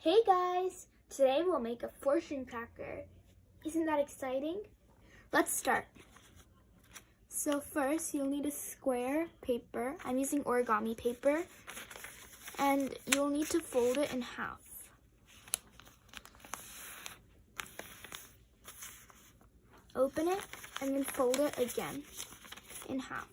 Hey guys! Today we'll make a fortune cracker. Isn't that exciting? Let's start. So first you'll need a square paper. I'm using origami paper. And you'll need to fold it in half. Open it and then fold it again in half.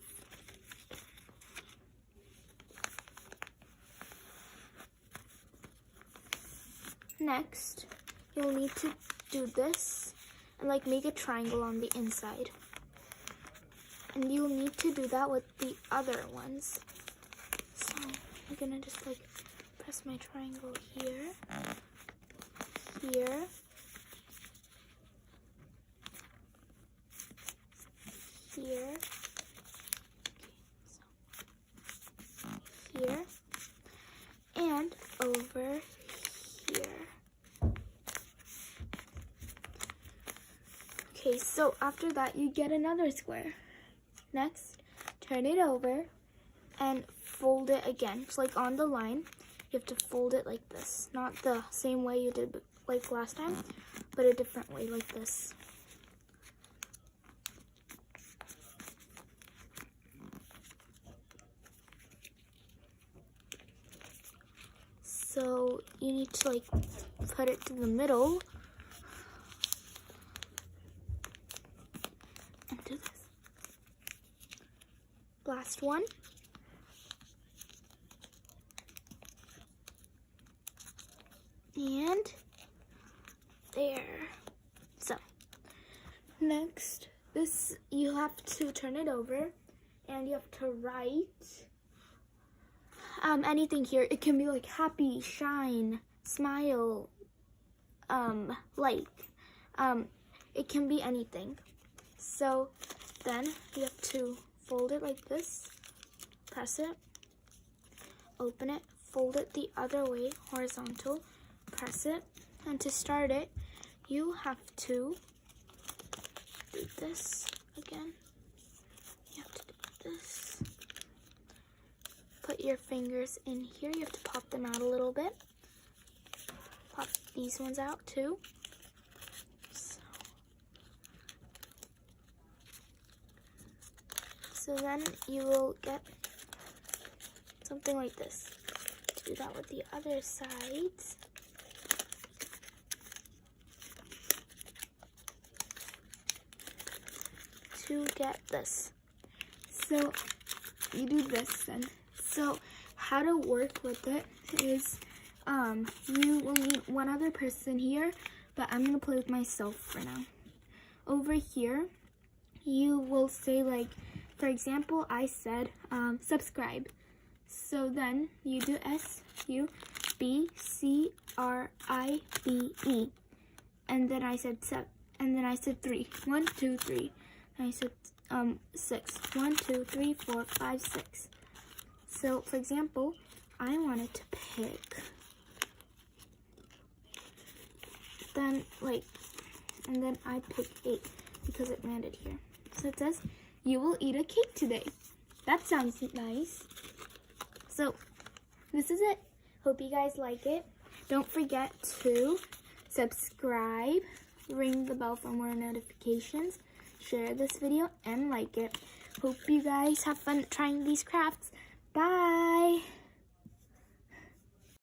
Next, you'll need to do this and make a triangle on the inside. And you'll need to do that with the other ones. So I'm gonna just press my triangle here, here, here, here, and over here. Okay, so after that you get another square. Next, turn it over and fold it again. So on the line, you have to fold it like this. Not the same way you did last time, but a different way like this. So you need to put it to the middle and do this. Last one. And there. So next, this you have to turn it over and you have to write anything here. It can be happy, shine, smile, it can be anything. So then you have to fold it like this, press it, open it, fold it the other way, horizontal, press it, and to start it, you have to do this again. You have to do this. Put your fingers in here. You have to pop them out a little bit. Pop these ones out too. So then you will get something like this. Do that with the other sides. To get this. So you do this then. So how to work with it is you will need one other person here, but I'm gonna play with myself for now. Over here, you will say for example, I said subscribe. So then you do SUBSCRIBE, and then I said 3. 1, 2, 3. And I said 6. 1, 2, 3, 4, 5, 6. So for example, I wanted to pick. Then and then I picked 8 because it landed here. So it says, you will eat a cake today. That sounds nice. So this is it. Hope you guys like it. Don't forget to subscribe, ring the bell for more notifications, share this video, and like it. Hope you guys have fun trying these crafts. Bye!